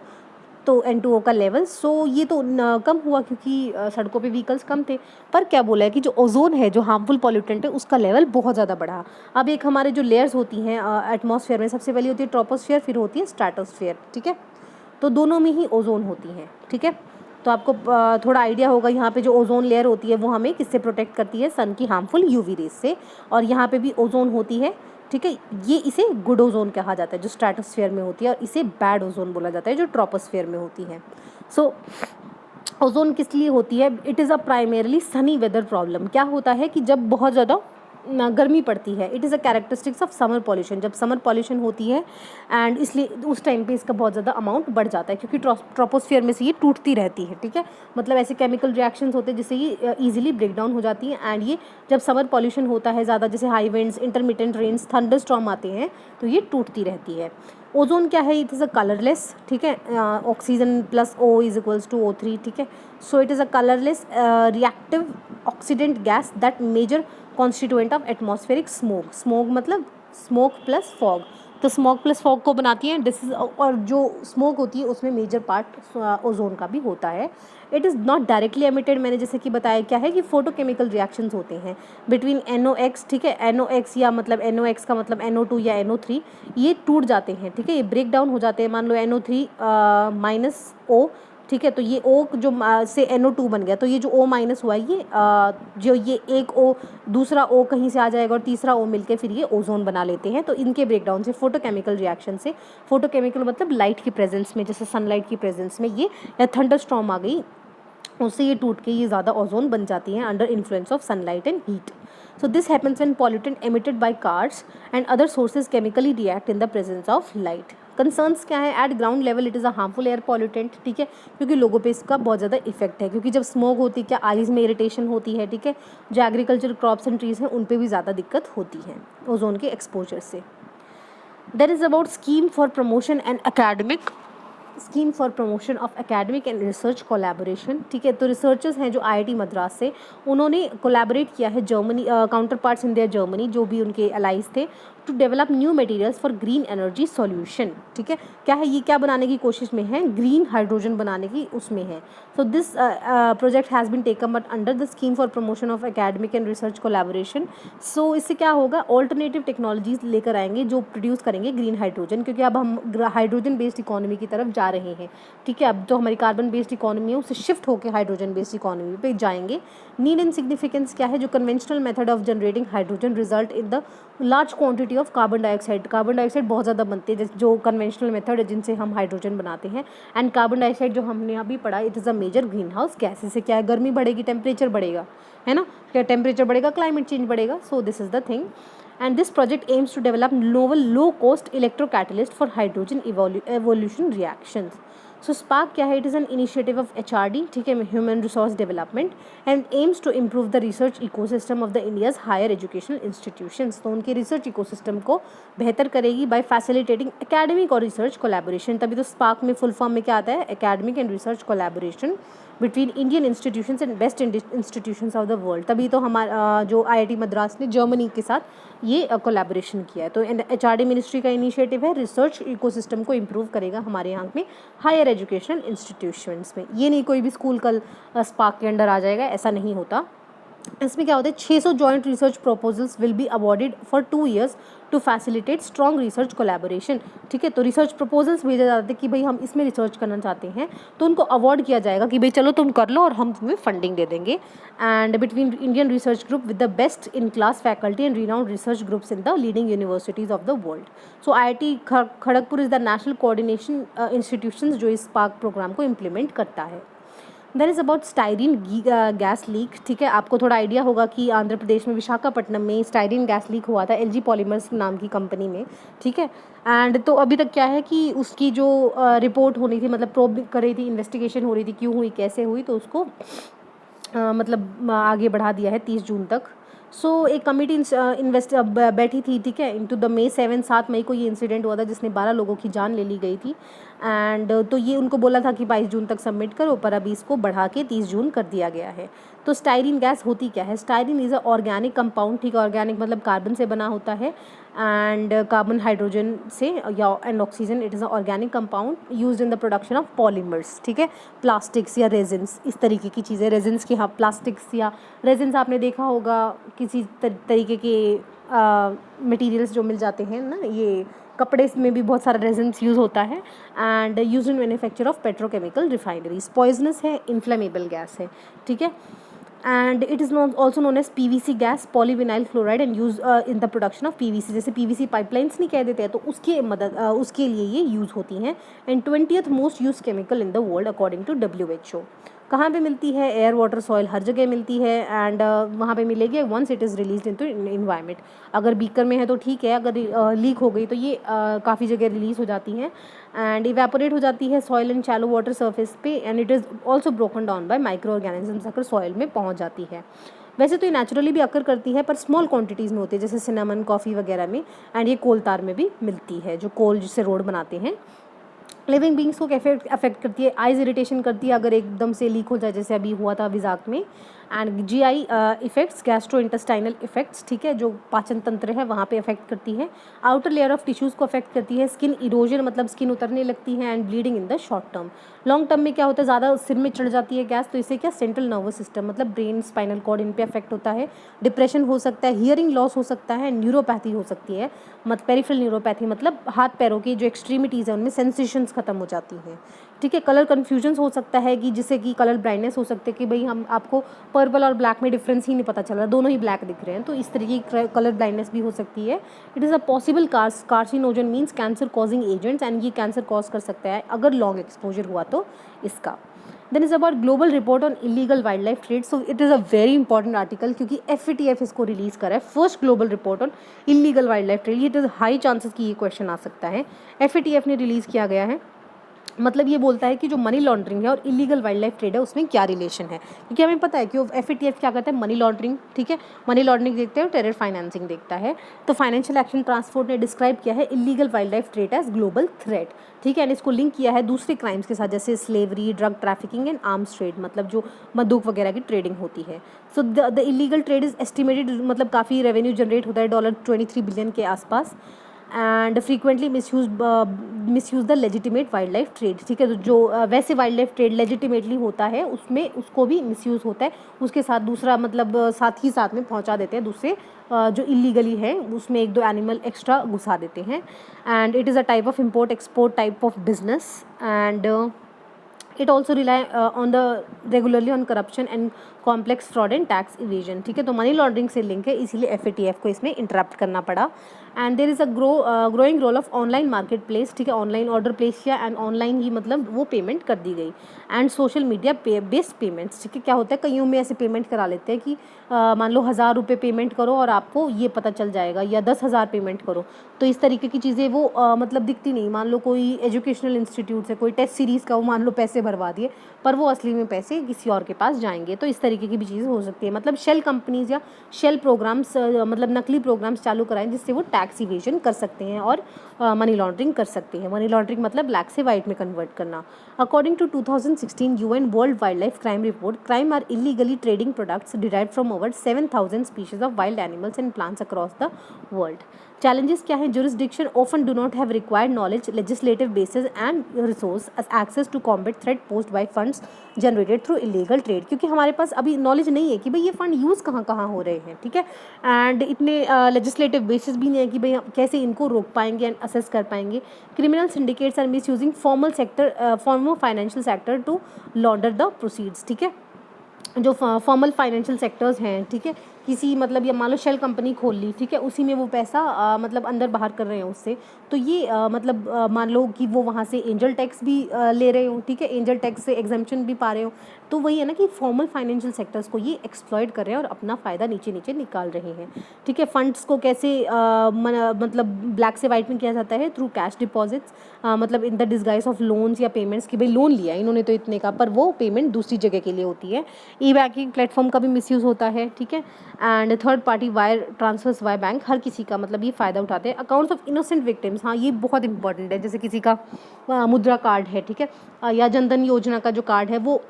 तो N2O का level. सो ये तो कम हुआ क्योंकि सड़कों पे व्हीकल्स कम थे. पर क्या बोला है कि जो ओजोन है, जो हार्मफुल पॉल्यूटेंट है, उसका लेवल बहुत ज़्यादा बढ़ा. अब एक हमारे जो लेयर्स होती हैं एटमॉस्फेयर में, सबसे पहले होती है ट्रोपोस्फेयर, फिर होती है स्ट्रेटोस्फेयर. ठीक है, तो दोनों में ही ओजोन होती हैं. ठीक है, तो आपको थोड़ा आइडिया होगा यहाँ पे जो ओजोन लेयर होती है वो हमें किससे प्रोटेक्ट करती है? सन की हार्मफुल UV रेज से. और यहाँ पे भी ओजोन होती है. ठीक है, ये इसे गुड ओजोन कहा जाता है जो स्ट्रेटोस्फेयर में होती है, और इसे बैड ओजोन बोला जाता है जो ट्रोपोस्फेयर में होती है. सो ओजोन किस लिए होती है? It is a primarily sunny weather problem. क्या होता है कि जब बहुत ज़्यादा गर्मी पड़ती है, it is a characteristics of summer pollution. जब समर पॉल्यूशन होती है एंड इसलिए उस टाइम पे इसका बहुत ज़्यादा अमाउंट बढ़ जाता है क्योंकि ट्रोपोस्फियर में से ये टूटती रहती है. ठीक है, मतलब ऐसे केमिकल रिएक्शंस होते हैं जिससे ये ईजिली ब्रेक डाउन हो जाती हैं. एंड ये जब समर पॉल्यूशन होता है ज़्यादा, जैसे high winds, intermittent rains, thunderstorm आते हैं, तो ये टूटती रहती है. ओजोन क्या है? It is a colourless. ठीक है, oxygen plus O is equals to O3. ठीक है, so it is a colourless reactive oxidant gas that major constituent of atmospheric smoke. Smoke मतलब स्मोक प्लस फॉग. तो स्मोक प्लस फॉग को बनाती हैं और जो स्मोक होती है उसमें मेजर पार्ट ओजोन का भी होता है. It is not directly emitted. मैंने जैसे कि बताया क्या है कि फोटोकेमिकल रिएक्शंस होते हैं बिटवीन NOx. ठीक है, NOx या मतलब NOx का मतलब NO2 या NO3, ये टूट जाते हैं. ठीक है, ये ब्रेक डाउन हो जाते हैं. मान लो NO3 माइनस O. ठीक है, तो ये O जो से NO2 बन गया, तो ये जो O माइनस हुआ ये जो ये एक O दूसरा O कहीं से आ जाएगा और तीसरा O मिलके फिर ये ओजोन बना लेते हैं. तो इनके ब्रेकडाउन से, फोटोकेमिकल रिएक्शन से, फोटोकेमिकल मतलब लाइट की प्रेजेंस में, जैसे सनलाइट की प्रेजेंस में ये, या थंडर स्टॉर्म आ गई, उससे ये टूट के ये ज़्यादा ओजोन बन जाती हैं under influence of sunlight and heat. So this happens when pollutant emitted by cars and other sources chemically react in the presence of light. Concerns क्या है, eight ground level it is a harmful air pollutant, ठीक है, क्योंकि लोगों पे इसका बहुत ज़्यादा इफेक्ट है, क्योंकि जब स्मोक होती है क्या आइज़ में इरिटेशन होती है, ठीक है, जो एग्रीकल्चर क्रॉप्स एंड ट्रीज़ हैं उन पे भी ज़्यादा दिक्कत होती है ओजोन के एक्सपोजर से। There is about scheme for promotion and academic scheme for promotion of academic and research collaboration, ठीक है, तो रिसर्चर्स हैं जो आईआईटी मद्रास से, उन्होंने कोलैबोरेट किया है Germany counter parts in their Germany जो भी उनके अलाइज थे, to develop new materials for green energy solution, ठीक है, क्या है ये, क्या बनाने की कोशिश में है, ग्रीन हाइड्रोजन बनाने की उसमें है। So this project has been taken but under the scheme for promotion of academic and research collaboration. So इससे क्या होगा, ऑल्टरनेटिव टेक्नोलॉजीज लेकर आएंगे जो प्रोड्यूस करेंगे ग्रीन हाइड्रोजन, क्योंकि अब हम हाइड्रोजन बेस्ड इकोनॉमी की तरफ जा रहे हैं, ठीक है, अब जो हमारी कार्बन बेस्ड इकोनॉमी है उससे शिफ्ट होकर हाइड्रोजन बेस्ड इकोनॉमी पे जाएंगे। नीड एंड सिग्निफिकेंस क्या है, जो conventional method of generating hydrogen result in the large quantity of carbon dioxide बहुत ज़्यादा बनते हैं जो कन्वेंशनल मेथड है जिनसे हम हाइड्रोजन बनाते हैं, एंड कार्बन डाइऑक्साइड जो हमने अभी पढ़ा it is a major greenhouse gas. इससे क्या है, गर्मी बढ़ेगी, टेम्परेचर बढ़ेगा, है ना, क्या टेम्परेचर बढ़ेगा क्लाइमेट चेंज बढ़ेगा। So this is the thing, and this project aims to develop novel low cost electrocatalyst for hydrogen evolution reactions. So spark क्या है, it is an initiative of HRD, ठीक है, human resource development, and aims to improve the research ecosystem of the India's higher educational institutions। तो उनके research ecosystem को बेहतर करेगी by facilitating academic और research collaboration। तभी तो spark में full form में क्या आता है, academic and research collaboration between Indian institutions and best institutions of the world. तभी तो हमारा जो आईआईटी मद्रास ने जर्मनी के साथ ये कोलैबोरेशन किया है। तो एचआरडी मिनिस्ट्री का इनिशिएटिव है, रिसर्च इकोसिस्टम को इम्प्रूव करेगा हमारे यहाँ में हायर एजुकेशनल इंस्टीट्यूशंस में। ये नहीं कोई भी स्कूल कल स्पार्क के अंडर आ जाएगा, ऐसा नहीं होता। इसमें क्या होता है, 600 joint research proposals will be awarded for 2 years to facilitate strong research collaboration, ठीक है, तो रिसर्च प्रपोजल्स भेजे जाते हैं कि भाई हम इसमें रिसर्च करना चाहते हैं, तो उनको अवार्ड किया जाएगा कि भाई चलो तुम कर लो और हम तुम्हें फंडिंग दे देंगे। And between Indian research group with the best in class faculty and renowned research groups in the leading universities of the world. So IIT Kharagpur is the national coordination institution जो इस स्पार्क प्रोग्राम को implement करता है। There is about styrene gas leak, ठीक है, आपको थोड़ा idea होगा कि आंध्र प्रदेश में विशाखापट्टनम में स्टाइरिन गैस लीक हुआ था एलजी पॉलीमर्स नाम की कंपनी में, ठीक है, एंड तो अभी तक क्या है कि उसकी जो रिपोर्ट होनी थी, मतलब प्रोब कर रही थी, इन्वेस्टिगेशन हो रही थी क्यों हुई कैसे हुई, तो उसको मतलब आगे बढ़ा दिया है 30 जून तक। सो एक कमेटी इन्वेस्ट बैठी थी, ठीक है, इनटू द May 7 मई को ये इंसिडेंट हुआ था जिसने 12 लोगों की जान ले ली गई थी। एंड तो ये उनको बोला था कि 22 जून तक सबमिट करो, पर अभी इसको बढ़ा के 30 जून कर दिया गया है। तो स्टाइरिन गैस होती क्या है, styrene is a organic compound, ठीक है, ऑर्गेनिक मतलब कार्बन से बना होता है, एंड कार्बन हाइड्रोजन से या and oxygen, it is a organic compound used in the production of polymers, ठीक है, प्लास्टिक्स या रेजिन्स, इस तरीके की चीज़ें, रेजिन्स की, हाँ, प्लास्टिक्स या रेजिन्स आपने देखा होगा किसी तरीके के मटेरियल्स जो मिल जाते हैं ना, ये कपड़े में भी बहुत सारा रेजिन्स यूज़ होता है, and use in manufacture of petrochemical refineries. Poisonous है, इन्फ्लेमेबल गैस है, ठीक है, and it is also known as PVC gas, polyvinyl chloride, and use in the production of PVC, जैसे पीवीसी पाइपलाइंस नहीं कह देते हैं, तो उसकी मदद उसके लिए ये यूज़ होती हैं। And 20th most use chemical in the world according to WHO। कहाँ पे मिलती है, एयर वाटर सॉइल हर जगह मिलती है, एंड वहाँ पे मिलेगी once it is release into environment. अगर बीकर में है तो ठीक है, अगर लीक हो गई तो ये काफ़ी जगह रिलीज़ हो जाती हैं एंड इवेपोरेट हो जाती है soil and shallow water surface पे, and it is also broken down by micro organisms अगर सॉइल में पहुँच जाती है। वैसे तो ये नेचुरली भी अकर करती है, पर स्मॉल क्वांटिटीज़ में होती है, जैसे सिनेमन, कॉफ़ी वगैरह में, एंड ये कोल तार में भी मिलती है, जो कोल जिससे रोड बनाते हैं। लिविंग बींग्स को अफेक्ट करती है, आइज इरिटेशन करती है अगर एकदम से लीक हो जाए, जैसे अभी हुआ था विजाक में, and GI effects, gastro intestinal effects, ठीक है, जो पाचन तंत्र है वहाँ पे अफेक्ट करती है। आउटर लेयर ऑफ टिश्यूज़ को अफेक्ट करती है। स्किन इरोजन मतलब स्किन उतरने लगती है, and bleeding in the short term. Long term में क्या होता है, ज़्यादा सिर में चढ़ जाती है गैस, तो इससे क्या सेंट्रल नर्वस सिस्टम मतलब ब्रेन, स्पाइनल कॉर्ड, इन पे अफेक्ट होता है। डिप्रेशन हो सकता है, हियरिंग लॉस हो सकता है, न्यूरोपैथी हो सकती है, पेरिफेरल न्यूरोपैथी मतलब हाथ पैरों की जो एक्सट्रीमिटीज़ है उनमें सेंसेशंस खत्म हो जाती हैं, ठीक है। कलर कन्फ्यूजन हो सकता है कि जिससे कि कलर ब्लाइंडनेस हो सकती है कि भाई हम आपको पर्पल और ब्लैक में डिफरेंस ही नहीं पता चल रहा, दोनों ही ब्लैक दिख रहे हैं, तो इस तरीके की कलर ब्लाइंडनेस भी हो सकती है। It is a possible carcinogen means cancer causing agents, and ये कैंसर कॉज कर सकता है अगर लॉन्ग एक्सपोजर हुआ तो इसका। Then is about global report on illegal wildlife trade. So it is a very important article क्योंकि FATF इसको रिलीज़ करा है, first global report on illegal wildlife trade. ये इट इज़ हाई चांसेस कि ये question आ सकता है. FATF ने रिलीज़ किया गया है. मतलब ये बोलता है कि जो मनी लॉन्ड्रिंग है और इलीगल वाइल्ड लाइफ ट्रेड है उसमें क्या रिलेशन है, क्योंकि हमें पता है कि FATF क्या करता है, मनी लॉन्ड्रिंग, ठीक है, मनी लॉन्ड्रिंग देखते हैं और टेरर फाइनेंसिंग देखता है. तो फाइनेंशियल एक्शन ट्रांसपोर्ट ने डिस्क्राइब किया है illegal wildlife trade as global threat, ठीक है, एंड इसको लिंक किया है दूसरे क्राइम्स के साथ जैसे slavery, drug trafficking and arms trade, मतलब जो बंदूक वगैरह की ट्रेडिंग होती है. So the illegal trade is estimated, मतलब काफ़ी रेवेन्यू जनरेट होता है $23 बिलियन के आसपास, and frequently misuse the legitimate wild life trade, ठीक है. तो जो वैसे वाइल्ड लाइफ ट्रेड लेजिटिमेटली होता है उसमें उसको भी मिसयूज़ होता है, उसके साथ दूसरा मतलब साथ में पहुंचा देते हैं दूसरे जो इलीगली है उसमें 1-2 एनिमल एक्स्ट्रा घुसा देते हैं. And it is a type of import export type of business, and it also rely on the regularly on corruption and complex fraud and tax evasion, ठीक है. तो मनी लॉन्ड्रिंग से link है, इसीलिए FATF को इसमें इंटरप्ट करना पड़ा. And there is a growing role of online market place, ठीक है, ऑनलाइन ऑर्डर प्लेस किया एंड ऑनलाइन ही मतलब वो पेमेंट कर दी गई. And social media based payments, ठीक है, क्या होता है कईयों में ऐसे पेमेंट करा लेते हैं कि मान लो 1,000 रुपये पेमेंट करो और आपको ये पता चल जाएगा, या 10,000 पेमेंट करो. तो इस तरीके की चीज़ें वो मतलब दिखती नहीं. मान लो कोई एजुकेशनल इंस्टीट्यूट से कोई टेस्ट सीरीज़ का वो मान लो पैसे भरवा दिए, पर वो असली में पैसे किसी और के पास जाएंगे. तो इस तरीके की भी चीज़ हो सकती है. मतलब शेल कंपनीज या शेल प्रोग्राम्स, मतलब नकली प्रोग्राम्स चालू कराएं जिससे वो टैक्स इवेजन कर सकते हैं और मनी लॉन्ड्रिंग कर सकते हैं. मनी लॉन्ड्रिंग मतलब ब्लैक से वाइट में कन्वर्ट करना. According to 2016 UN world wildlife crime report, crime are illegally trading products derived from over 7,000 species of wild animals and plants across the world. Challenges क्या हैं? Jurisdiction often do not have required knowledge, legislative basis and resource as access to combat threat posed by funds generated through illegal trade. क्योंकि हमारे पास अभी knowledge नहीं है कि भाई ये फंड यूज़ कहाँ कहाँ हो रहे हैं, ठीक है, एंड इतने लेजिस्लेटिव बेसिस भी नहीं है कि भाई कैसे इनको रोक पाएंगे एंड असेस कर पाएंगे. Criminal syndicates are misusing formal financial sector to launder the proceeds, ठीक है. जो फॉर्मल फाइनेंशियल सेक्टर्स हैं, ठीक है, किसी मतलब या मान लो शेल कंपनी खोल ली, ठीक है, उसी में वो पैसा मतलब अंदर बाहर कर रहे हैं उससे, तो ये मतलब मान लो कि वो वहाँ से एंजल टैक्स भी ले रहे हो, ठीक है, एंजल टैक्स से एग्जम्पशन भी पा रहे हो. तो वही है ना कि फॉर्मल फाइनेंशियल सेक्टर्स को ये एक्सप्लॉइट कर रहे हैं और अपना फ़ायदा नीचे नीचे निकाल रहे हैं, ठीक है. फंड्स को कैसे मतलब ब्लैक से वाइट में किया जाता है, थ्रू कैश डिपॉजिट्स, मतलब in the disguise of loans या पेमेंट्स, कि भाई लोन लिया इन्होंने तो इतने का, पर वो पेमेंट दूसरी जगह के लिए होती है. ई बैंकिंग प्लेटफॉर्म का भी मिसयूज़ होता है, ठीक है. And third party wire transfers via bank, हर किसी का मतलब ये फ़ायदा उठाते हैं. अकाउंट्स ऑफ इनोसेंट विक्टिम्स, हाँ ये बहुत इंपॉर्टेंट है. जैसे किसी का मुद्रा कार्ड है, ठीक है, या जनधन योजना का जो कार्ड है वो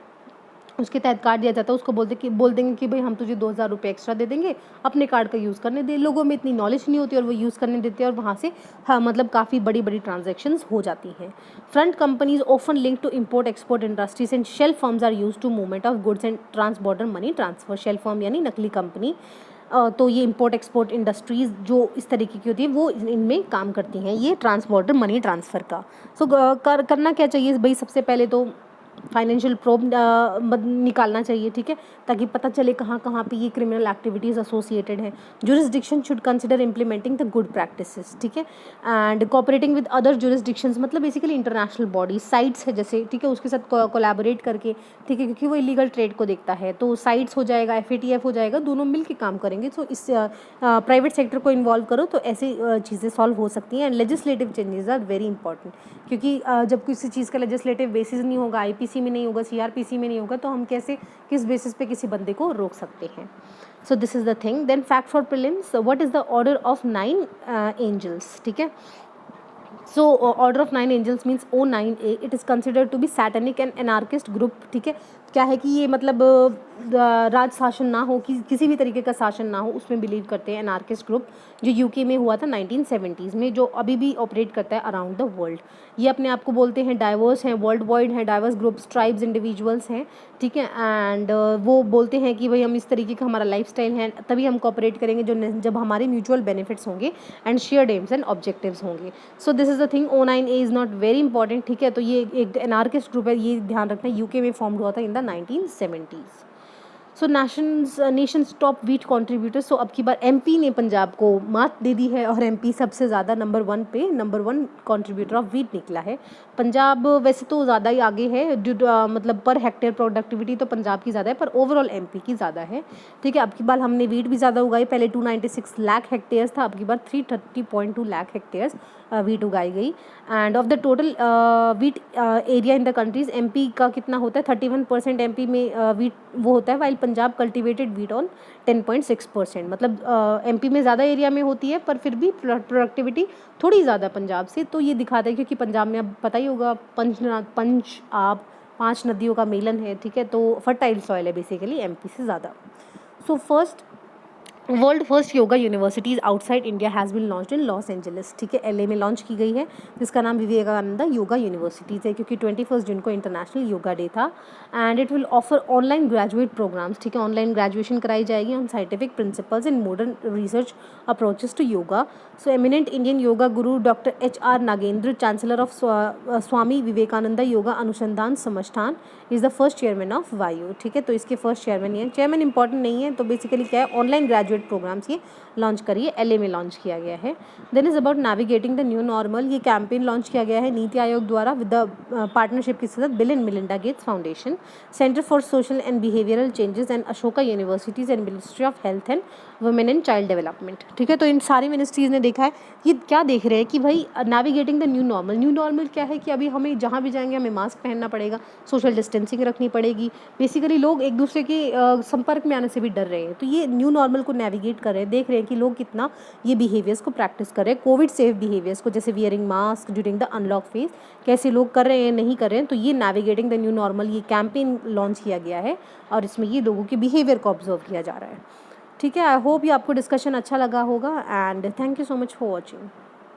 उसके तहत कार्ड दिया जाता है, उसको बोल देंगे कि भाई हम तुझे 2,000 रुपये एक्स्ट्रा दे देंगे, अपने कार्ड का यूज़ करने दे. लोगों में इतनी नॉलेज नहीं होती और वो यूज़ करने देते हैं और वहाँ से हाँ मतलब काफ़ी बड़ी बड़ी ट्रांजेक्शन्स हो जाती हैं. Front companies often link to import export industries and shell firms are use to movement of goods and trans border money transfer. Shell firm यानी नकली कंपनी, तो ये इम्पोर्ट एक्सपोर्ट इंडस्ट्रीज़ जो इस तरीके की होती है वो इनमें काम करती हैं, ये ट्रांस बॉर्डर मनी ट्रांसफ़र का. सो करना क्या चाहिए भाई, सबसे पहले तो फाइनेंशियल प्रोब निकालना चाहिए, ठीक है, ताकि पता चले कहाँ कहाँ पे ये क्रिमिनल एक्टिविटीज़ एसोसिएटेड हैं. Jurisdiction should consider implementing the good practices, ठीक है, and cooperating with other jurisdictions, मतलब बेसिकली इंटरनेशनल बॉडी साइट्स है जैसे, ठीक है, उसके साथ कोलैबोरेट करके, ठीक है, क्योंकि वो इलीगल ट्रेड को देखता है. तो साइट्स हो जाएगा, FATF हो जाएगा, दोनों मिल के काम करेंगे. तो इस प्राइवेट सेक्टर को इन्वॉल्व करो तो ऐसी चीज़ें सॉल्व हो सकती हैं. And legislative changes are very important, क्योंकि जब किसी चीज़ का लेजिस्लेटिव बेसिस नहीं होगा, IPC में नहीं होगा, CRPC में नहीं होगा, तो हम कैसे किस बेसिस पे किसी बंदे को रोक सकते हैं. So this is the thing. Then fact for prelims, what is the order of 9 angels, ठीक है. So order of 9 angels means O9A. It is considered to be satanic and anarchist group, ठीक है. क्या है कि ये मतलब राज शासन ना हो, किसी भी तरीके का शासन ना हो, उसमें बिलीव करते हैं. एनार्किस्ट ग्रुप जो UK में हुआ था 1970s में, जो अभी भी ऑपरेट करता है अराउंड द वर्ल्ड. ये अपने आप को बोलते हैं डाइवर्स हैं, वर्ल्ड वाइड हैं, डाइवर्स ग्रुप्स, ट्राइब्स, इंडिविजुअल्स हैं, ठीक है. एंड वो बोलते हैं कि भाई हम इस तरीके का हमारा लाइफस्टाइल है, तभी हम कोऑपरेट करेंगे जब हमारे म्यूचुअल बेनिफिट्स होंगे and shared aims and objectives होंगे. So this is the thing. O9A is not very important, ठीक है. तो ये एक एनार्किस्ट ग्रुप है, ये ध्यान रखना है. UK में फॉर्म हुआ था in the 1970s. So nations top wheat contributors, so अब की बार एमपी ने पंजाब को मात दे दी है और एमपी सबसे ज़्यादा number one contributor of wheat निकला है। पंजाब वैसे तो ज़्यादा ही आगे है, मतलब पर हेक्टेयर प्रोडक्टिविटी तो पंजाब की ज़्यादा है, पर ओवरऑल एमपी की ज़्यादा है। ठीक है, अब की बार हमने वीट भी ज़्यादा उगाई, पहले 296 लाख हेक्टेयर्स था, अब की बार 330.2 लाख हेक्टेयर्स वीट उगाई गई। End of the total wheat area in the countries, MP का कितना होता है 31% एमपी में वीट वो होता है, while Punjab cultivated wheat on 10.6%। मतलब एमपी में ज़्यादा एरिया में होती है पर फिर भी प्रोडक्टिविटी थोड़ी ज़्यादा पंजाब से। तो ये दिखाता है क्योंकि पंजाब में अब पता ही होगा पंच आब 5 नदियों का मेलन है। ठीक है, तो फर्टाइल सॉइल है बेसिकली एमपी से ज़्यादा। So world first yoga universities outside India has been launched in Los Angeles. ठीक है, एलए में लॉन्च की गई है, जिसका नाम विवेकानंदा योगा यूनिवर्सिटीज़ है, क्योंकि 21 जून को इंटरनेशनल योगा डे था। And it will offer online graduate programmes. ठीक है, ऑनलाइन ग्रेजुएशन कराई जाएगी on scientific principles in modern research approaches to yoga. So eminent Indian yoga guru doctor HR Nagendra, chancellor of Swami Vivekananda Yoga Anusandhana Sansthana, is the first chairman of Vayu. ठीक है, तो इसके first chairman ये, chairman important नहीं है, तो बेसिकली क्या है, ऑनलाइन ग्रेजुएट प्रोग्राम्स ये लॉन्च करिए, एलए में लॉन्च किया गया है। Then is about navigating the new normal, ये कैंपेन लॉन्च किया गया है नीति आयोग द्वारा विद द पार्टनरशिप के साथ bill and Melinda Gates foundation, centre for social and behavioural changes and Ashoka universities and ministry of health and women and child development. ठीक है, तो इन सारी मिनिस्ट्रीज़ ने देखा है, ये क्या देख रहे हैं कि भाई navigating the new normal. New normal क्या है कि अभी हमें जहाँ भी जाएंगे हमें मास्क पहनना पड़ेगा, सोशल डिस्टेंसिंग रखनी पड़ेगी, बेसिकली लोग एक दूसरे के संपर्क में आने से भी डर रहे हैं। तो ये न्यू नॉर्मल को नेविगेट कर रहे हैं, देख रहे हैं कि लोग कितना ये बिहेवियर्स को प्रैक्टिस कर रहे हैं, कोविड सेफ बिहेवियर्स को, जैसे wearing mask during the unlock phase, कैसे लोग कर रहे हैं नहीं कर रहे हैं। तो ये नेविगेटिंग द न्यू नॉर्मल ये कैंपेन लॉन्च किया गया है और इसमें ये लोगों के बिहेवियर को ऑब्जर्व किया जा रहा है। ठीक है, आई होप ये आपको डिस्कशन अच्छा लगा होगा and thank you so much for watching.